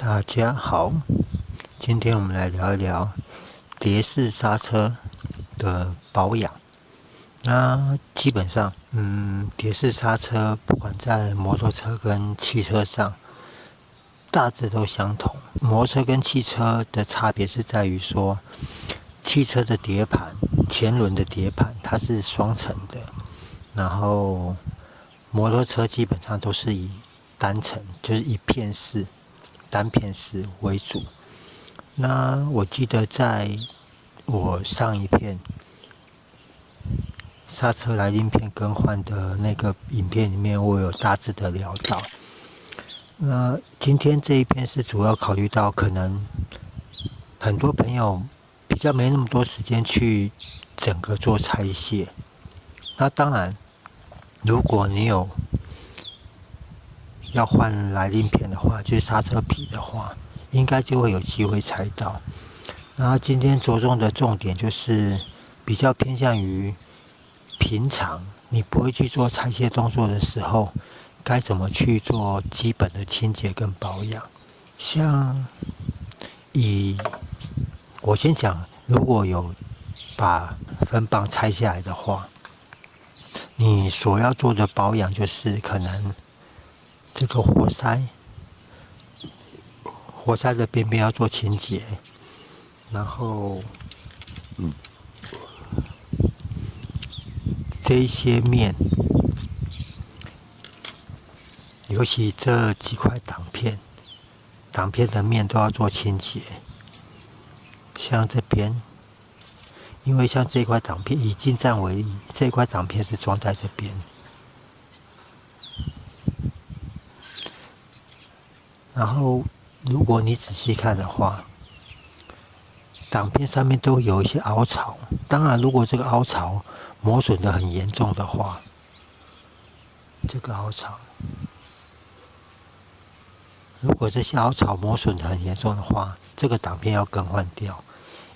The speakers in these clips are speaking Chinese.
大家好，今天我们来聊一聊碟式刹车的保养。那基本上，碟式刹车不管在摩托车跟汽车上，大致都相同。摩托车跟汽车的差别是在于说，汽车的碟盘，前轮的碟盘它是双层的，然后摩托车基本上都是以单层，就是一片式。单片式为主。那我记得在我上一片刹车来令片更换的那个影片里面，我有大致的聊到。那今天这一篇是主要考虑到可能很多朋友比较没那么多时间去整个做拆卸。那当然，如果你有要换来令片的话，就是刹车皮的话，应该就会有机会拆到。那今天着重的重点就是比较偏向于平常你不会去做拆卸动作的时候，该怎么去做基本的清洁跟保养。像我先讲，如果有把分泵拆下来的话，你所要做的保养就是可能这个活塞的边边要做清洁，然后这一些面，尤其这几块挡片的面都要做清洁。像这边，因为像这块挡片以进站为例，这块挡片是装在这边，然后如果你仔细看的话，挡片上面都有一些凹槽。当然，如果这个凹槽磨损的很严重的话，这个凹槽，如果这些凹槽磨损的很严重的话，这个挡片要更换掉。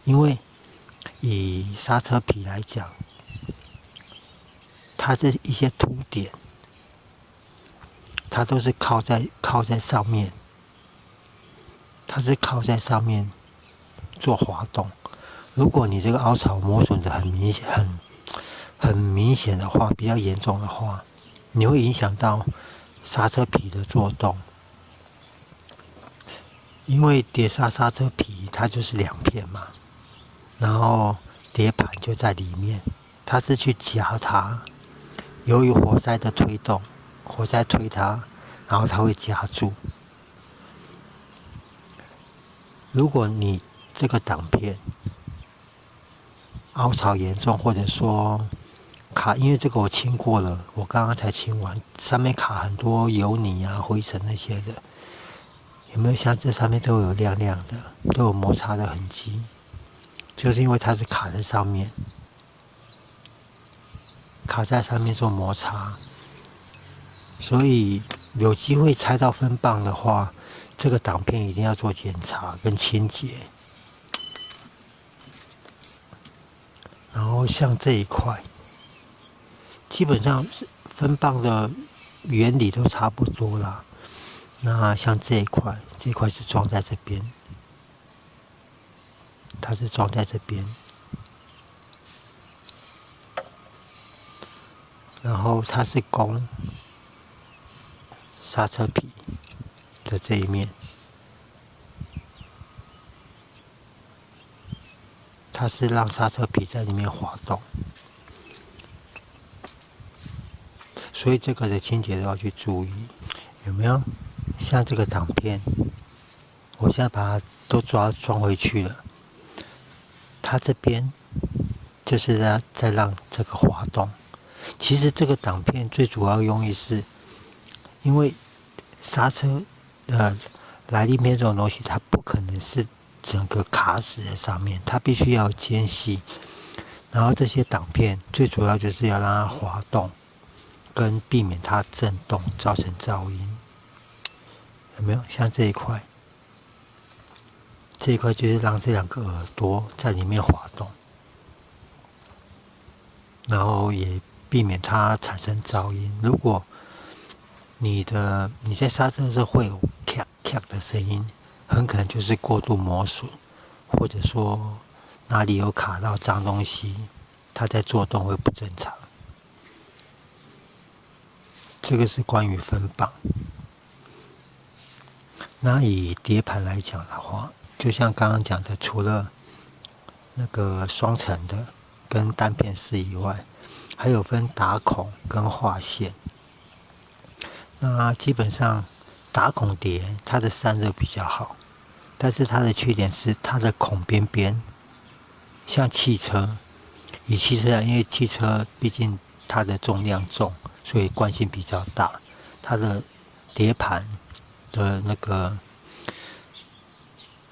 因为以刹车皮来讲，它这一些凸点，它都是靠在上面，它是靠在上面做滑动。如果你这个凹槽磨损的很明显的话，比较严重的话，你会影响到刹车皮的作动。因为碟刹刹车皮它就是两片嘛，然后碟盘就在里面，它是去夹它。由于活塞的推动，活塞推它，然后它会夹住。如果你这个挡片凹槽严重，或者说因为这个我清过了，我刚刚才清完，上面卡很多油泥啊、灰尘那些的，有没有像这上面都有亮亮的，都有摩擦的痕迹？就是因为它是卡在上面做摩擦，所以有机会拆到分泵的话，这个挡片一定要做检查跟清洁。然后像这一块，基本上分泵的原理都差不多啦。那像这一块是装在这边，它是装在这边，然后它是供刹车皮的这一面，它是让刹车皮在里面滑动，所以这个的清洁都要去注意。有没有？像这个挡片，我现在把它都装回去了，它这边就是在让这个滑动。其实这个挡片最主要用意是，因为刹车来令片这种东西，它不可能是整个卡死在上面，它必须要有间隙。然后这些挡片最主要就是要让它滑动，跟避免它震动造成噪音。有没有？像这一块就是让这两个耳朵在里面滑动，然后也避免它产生噪音。如果你在刹车的时候会有咔咔的声音，很可能就是过度磨损，或者说哪里有卡到脏东西，它在做动会不正常。这个是关于分磅。那以碟盘来讲的话，就像刚刚讲的，除了那个双层的跟单片式以外，还有分打孔跟划线。那基本上打孔碟它的散热比较好，但是它的缺点是它的孔边边，像汽车，以汽车来，因为汽车毕竟它的重量重，所以惯性比较大，它的碟盘的那个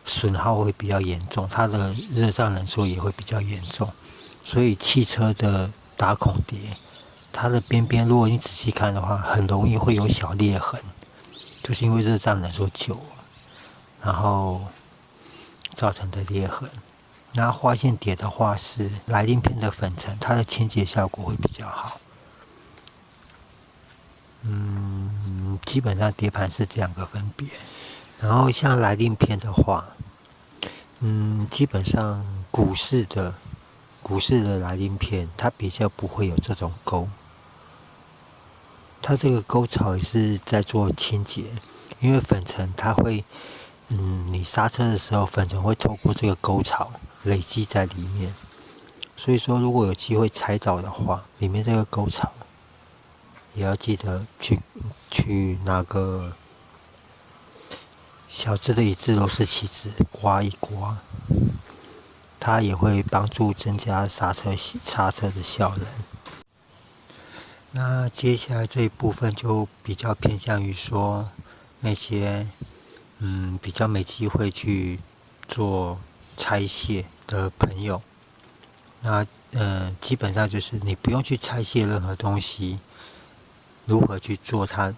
损耗会比较严重，它的热胀冷缩也会比较严重，所以汽车的打孔碟，它的边边，如果你仔细看的话，很容易会有小裂痕，就是因为热胀冷缩久了，然后造成的裂痕。那划线碟的话是来鳞片的粉尘，它的清洁效果会比较好。基本上碟盘是这两个分别。然后像来鳞片的话，基本上古式的来鳞片，它比较不会有这种沟。它这个沟槽也是在做清洁，因为粉尘它会，你刹车的时候，粉尘会透过这个沟槽累积在里面。所以说，如果有机会踩到的话，里面这个沟槽也要记得去拿个小只的一支螺丝起子刮一刮，它也会帮助增加刹车的效能。那接下来这一部分就比较偏向于说那些比较没机会去做拆卸的朋友。那基本上就是你不用去拆卸任何东西，如何去做它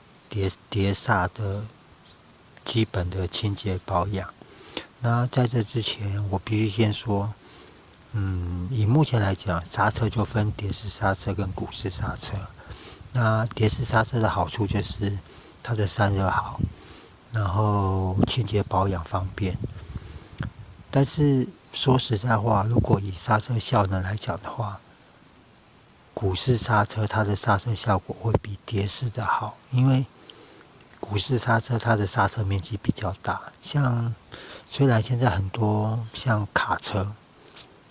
碟刹的基本的清洁保养。那在这之前，我必须先说，以目前来讲，刹车就分碟式刹车跟鼓式刹车。那碟式刹车的好处就是它的散热好，然后清洁保养方便。但是说实在话，如果以刹车效能来讲的话，鼓式刹车它的刹车效果会比碟式的好，因为鼓式刹车它的刹车面积比较大。像虽然现在很多像卡车，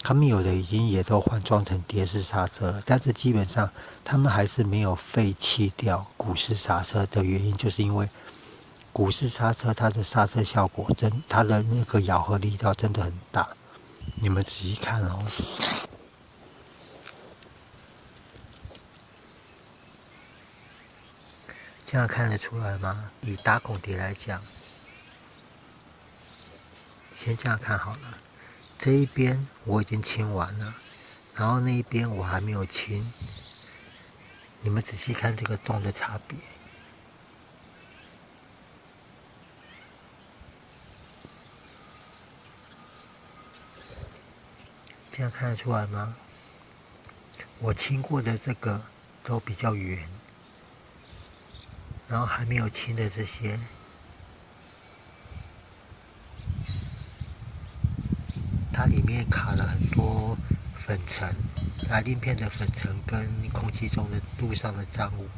他们有的已经也都换装成碟式刹车了，但是基本上他们还是没有废弃掉鼓式刹车的原因，就是因为鼓式刹车它的刹车效果它的那个咬合力道真的很大。你们仔细看哦，这样看得出来吗？以打孔碟来讲，先这样看好了。这一边我已经清完了，然后那一边我还没有清。你们仔细看这个洞的差别。这样看得出来吗？我清过的这个都比较圆，然后还没有清的这些，它里面卡了很多粉尘，来鳞片的粉尘跟空气中的路上的脏物。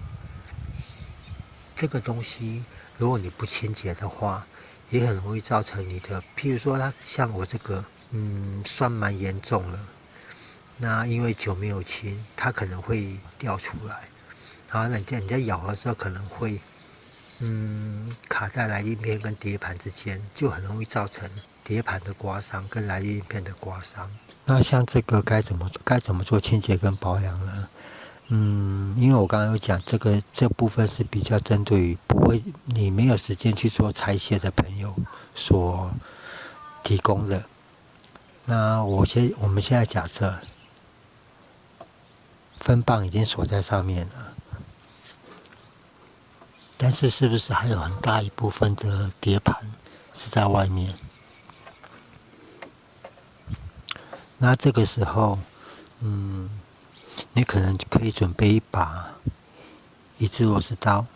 这个东西如果你不清洁的话，也很容易造成你的，譬如说它像我这个，算蛮严重了。那因为久没有清，它可能会掉出来，然后你在咬的时候可能会，卡在来鳞片跟碟盘之间，就很容易造成碟盘的刮伤跟来鳞片的刮伤。那像这个该怎么做清洁跟保养呢？因为我刚刚有讲，这部分是比较针对于你没有时间去做拆卸的朋友所提供的。那我们现在假设分磅已经锁在上面了，但是是不是还有很大一部分的碟盘是在外面？那这个时候，你可能可以准备一支螺丝刀，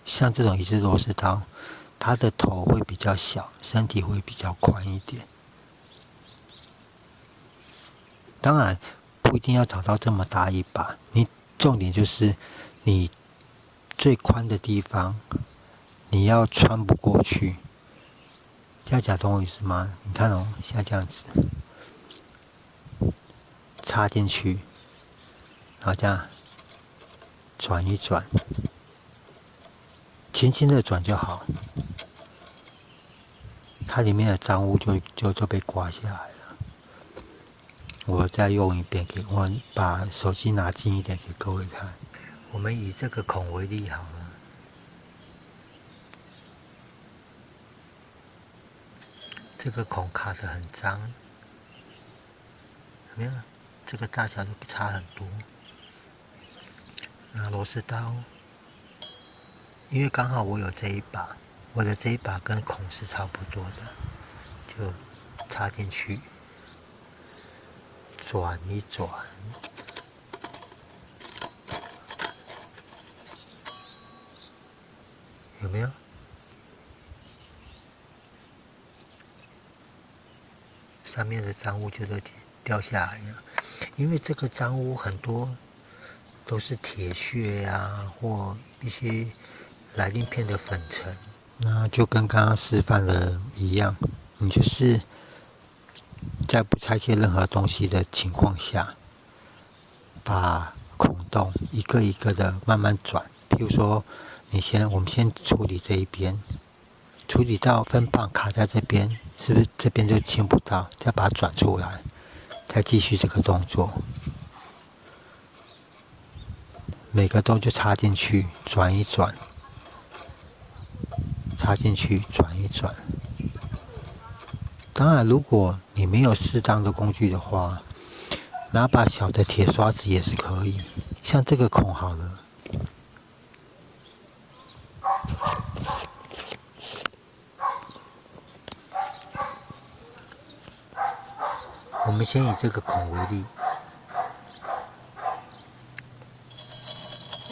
像这种一支螺丝刀，它的头会比较小，身体会比较宽一点。当然不一定要找到这么大一把，你重点就是你最宽的地方你要穿不过去。这样讲懂我意思吗？你看哦，像这样子插进去，然后这样转一转，轻轻的转就好，它里面的脏污就被刮下来了。我再用一遍给我把手机拿近一点给各位看。我们以这个孔为例好了，这个孔卡得很脏，有没有？这个大小就差很多。拿螺丝刀，因为刚好我有这一把，我的这一把跟孔是差不多的，就插进去，转一转，有没有？上面的脏污就都掉下来了，因为这个脏污很多都是铁屑啊，或一些来鳞片的粉尘。那就跟刚刚示范的一样，你就是在不拆卸任何东西的情况下，把孔洞一个一个的慢慢转。譬如说，我们先处理这一边，处理到分棒卡在这边，是不是这边就清不到？再把它转出来，再继续这个动作。每个洞就插进去，转一转，插进去，转一转。当然，如果你没有适当的工具的话，拿把小的铁刷子也是可以。像这个孔好了，我们先以这个孔为例，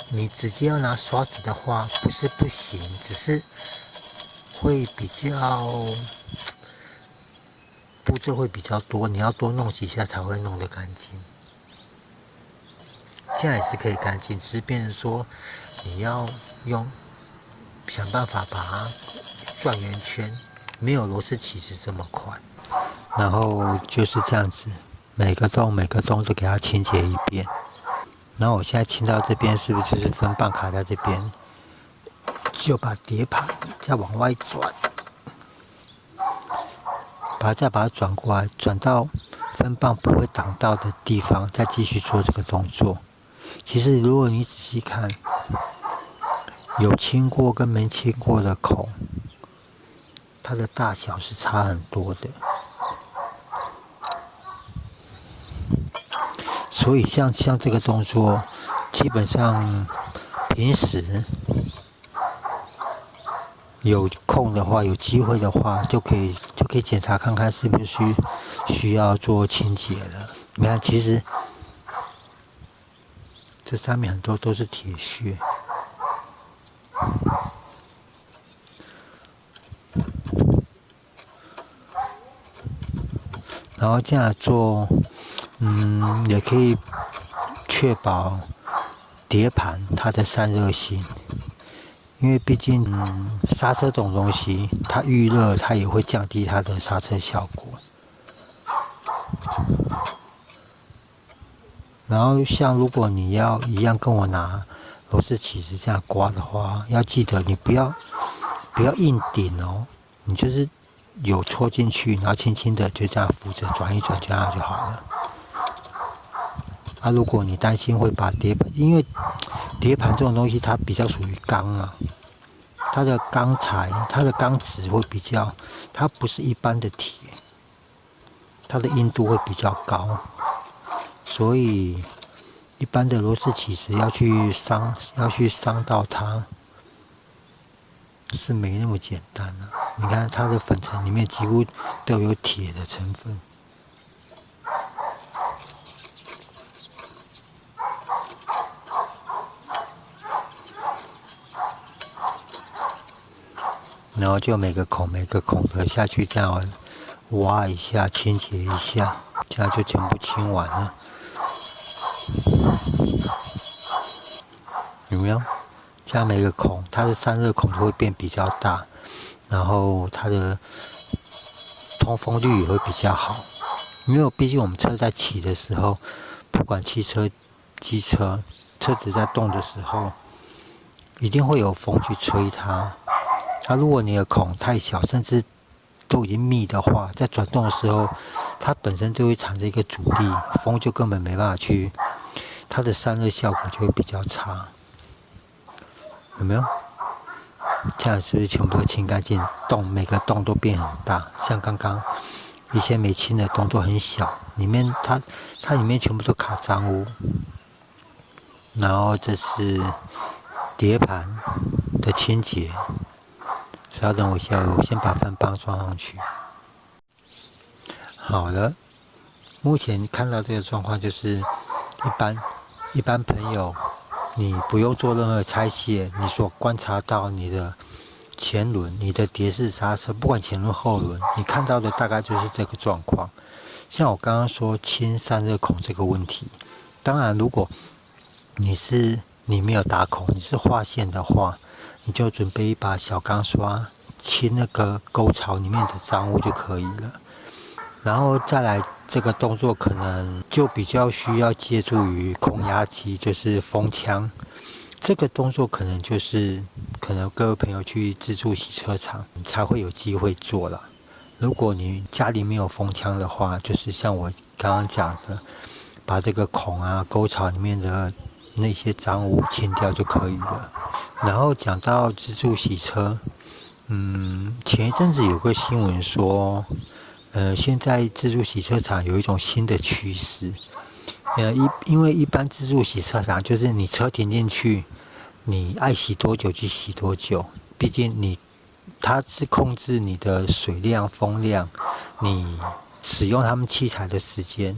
你直接要拿刷子的话，不是不行，只是会比较步骤会比较多，你要多弄几下才会弄得干净。这样也是可以干净，只是变成说你要想办法把它转圆圈，没有螺丝起子这么快。然后就是这样子，每个洞都给它清洁一遍。然后我现在清到这边，是不是就是分棒卡在这边？就把碟盘再往外转，再把它转过来，转到分棒不会挡到的地方，再继续做这个动作。其实如果你仔细看，有清过跟没清过的孔，它的大小是差很多的。所以像这个动作，基本上平时有空的话，有机会的话，就可以检查看看是不是需要做清洁了。你看，其实这上面很多都是铁屑。然后这样做，也可以确保碟盘它的散热性，因为毕竟刹车这种东西，它预热它也会降低它的刹车效果。然后像如果你要一样跟我拿螺丝起子这样刮的话，要记得你不要硬顶哦，你就是有戳进去，然后轻轻的就这样扶着转一转，这样就好了。如果你担心会把碟盘，因为碟盘这种东西它比较属于钢啊，它的钢材、它的钢质会比较，它不是一般的铁，它的硬度会比较高，所以一般的螺丝起子要去伤到它，是没那么简单的。你看它的粉尘里面几乎都有铁的成分。然后就每个孔的下去这样挖一下，清洁一下，这样就全部清完了。有没有？这样每个孔，它的散热孔就会变比较大，然后它的通风率也会比较好。因为毕竟我们车在骑的时候，不管汽车、机车，车子在动的时候，一定会有风去吹它。如果你的孔太小，甚至都已经密的话，在转动的时候，它本身就会产生一个阻力，风就根本没办法去，它的散热效果就会比较差。有没有？这样是不是全部都清干净？每个洞都变很大，像刚刚一些没清的洞都很小，里面它里面全部都卡脏污。然后这是碟盘的清洁，稍等我一下，我先把分泵装上去。好了，目前看到这个状况就是一般朋友，你不用做任何拆卸，你所观察到你的前轮、你的碟式刹车，不管前轮后轮，你看到的大概就是这个状况。像我刚刚说清散热孔这个问题，当然如果你没有打孔，你是划线的话，你就准备一把小钢刷清那个沟槽里面的脏污就可以了。然后再来这个动作可能就比较需要借助于空压机，就是风枪。这个动作可能各位朋友去自助洗车场才会有机会做了。如果你家里没有风枪的话，就是像我刚刚讲的，把这个孔啊、沟槽里面的那些脏污清掉就可以了。然后讲到自助洗车，前一阵子有个新闻说，现在自助洗车场有一种新的趋势，因为一般自助洗车场就是你车停进去，你爱洗多久就洗多久，毕竟它是控制你的水量、风量，你使用他们器材的时间。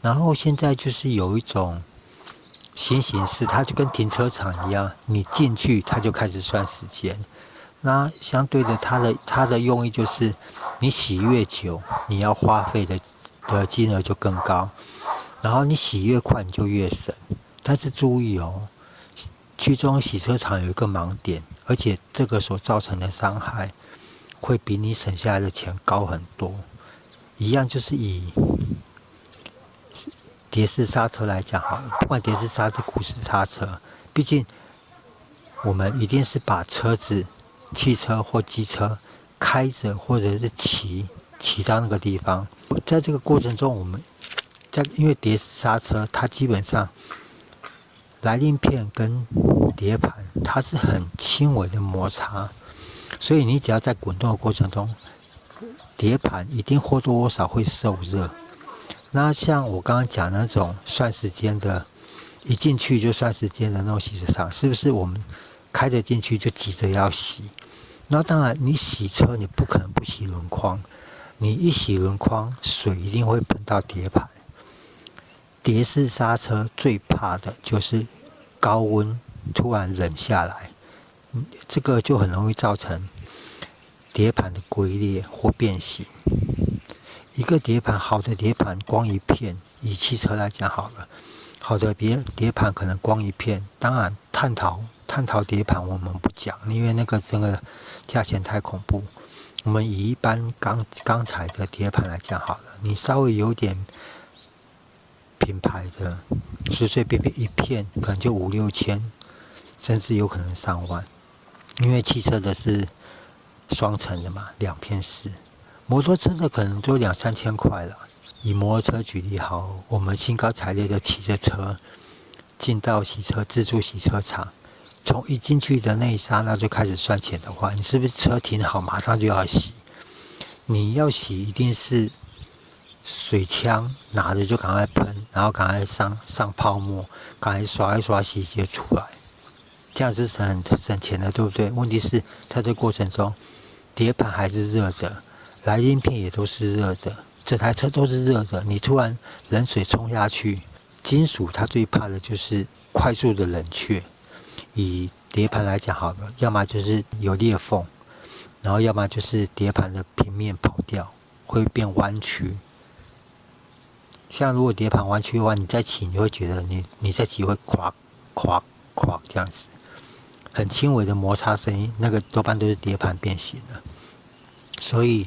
然后现在就是有一种新形式，它就跟停车场一样，你进去它就开始算时间。那相对的，它的用意就是，你洗越久，你要花费的金额就更高，然后你洗越快，你就越省。但是注意哦，其中洗车场有一个盲点，而且这个所造成的伤害，会比你省下来的钱高很多。一样就是以碟式刹车来讲好了，不管碟式刹车、鼓式刹车，毕竟我们一定是把汽车或机车开着或者是骑到那个地方，在这个过程中，因为碟式刹车它基本上来令片跟碟盘它是很轻微的摩擦，所以你只要在滚动的过程中，碟盘一定或多或少会受热。那像我刚刚讲那种算时间的，一进去就算时间的那种洗车场，是不是我们开着进去就急着要洗？那当然，你洗车你不可能不洗轮框，你一洗轮框，水一定会喷到碟盘。碟式刹车最怕的就是高温突然冷下来，这个就很容易造成碟盘的龟裂或变形。一个碟盘，好的碟盘光一片，以汽车来讲好了，好的碟盘可能光一片，当然碳陶碟盘我们不讲，因为那个真的价钱太恐怖。我们以一般钢材的碟盘来讲好了，你稍微有点品牌的，随随便便一片可能就5、6千，甚至有可能上万。因为汽车的是双层的嘛，2片式，摩托车的可能就2、3千块了。以摩托车举例好，我们兴高采烈的骑着车进到自助洗车场，从一进去的那一刹那就开始算钱的话，你是不是车停好马上就要洗？你要洗一定是水枪拿着就赶快喷，然后赶快上泡沫，赶快刷一刷洗洁出来，这样是省钱的，对不对？问题是在这过程中，碟盘还是热的，来令片也都是热的，这台车都是热的，你突然冷水冲下去，金属它最怕的就是快速的冷却。以碟盘来讲好了，要么就是有裂缝，然后要么就是碟盘的平面跑掉，会变弯曲。像如果碟盘弯曲的话，你再骑，你会觉得你再骑会垮这样子，很轻微的摩擦声音，那个多半都是碟盘变形了。所以，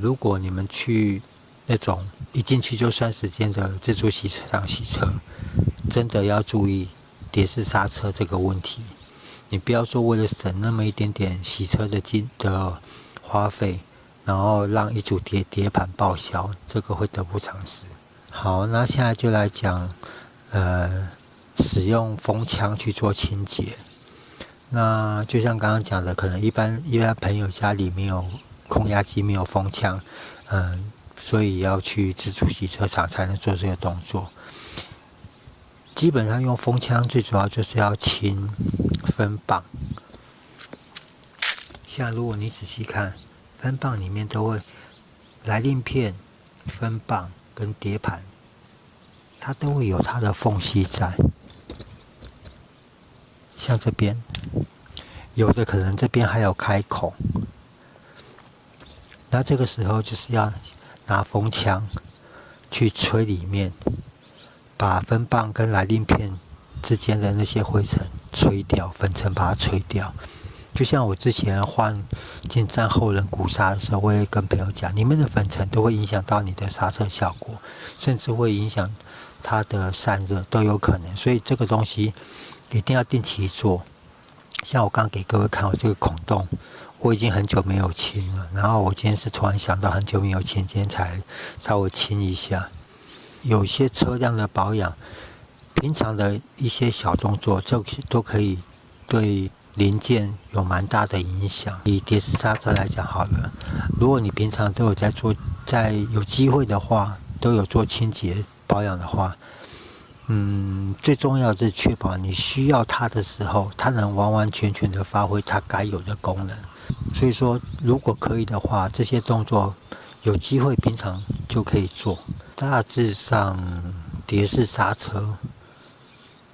如果你们去那种一进去就算时间的自助洗车场洗车，真的要注意碟式刹车这个问题。你不要说为了省那么一点点洗车的花费，然后让一组碟盘报销，这个会得不偿失。好，那现在就来讲，使用风枪去做清洁。那就像刚刚讲的，可能一般朋友家里没有空压机，没有风枪，所以要去自助洗车场才能做这个动作。基本上用风枪最主要就是要清分泵。像如果你仔细看，分泵里面都会来令片、分泵跟碟盘，它都会有它的缝隙在。像这边，有的可能这边还有开孔，那这个时候就是要拿风枪去吹里面，把分泵跟来令片之间的那些灰尘吹掉，粉尘把它吹掉。就像我之前换进站后轮鼓刹的时候，我也跟朋友讲，里面的粉尘都会影响到你的刹车效果，甚至会影响它的散热都有可能。所以这个东西一定要定期做。像我刚给各位看我这个孔洞，我已经很久没有清了，然后我今天是突然想到很久没有清，今天才稍微清一下。有些车辆的保养，平常的一些小动作都可以对零件有蛮大的影响。以碟式刹车来讲好了，如果你平常都有在有机会的话，都有做清洁保养的话，最重要的是确保你需要它的时候，它能完完全全的发挥它该有的功能。所以说，如果可以的话，这些动作有机会平常就可以做。大致上，碟式刹车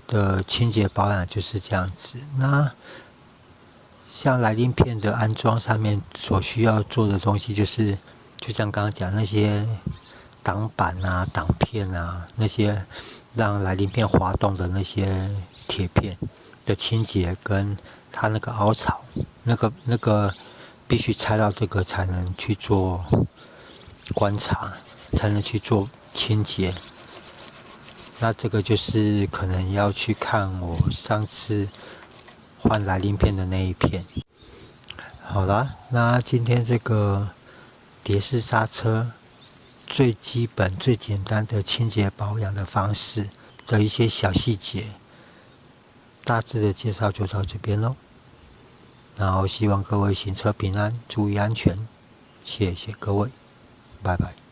的清洁保养就是这样子。那像来令片的安装上面所需要做的东西，就像刚刚讲那些挡板啊、挡片啊，那些让来令片滑动的那些铁片的清洁，跟它那个凹槽，那个必须拆到这个才能去做观察，才能去做清洁。那这个就是可能要去看我上次换来令片的那一片。好啦，那今天这个碟式刹车最基本、最简单的清洁保养的方式的一些小细节，大致的介绍就到这边咯。然后希望各位行车平安，注意安全，谢谢各位，拜拜。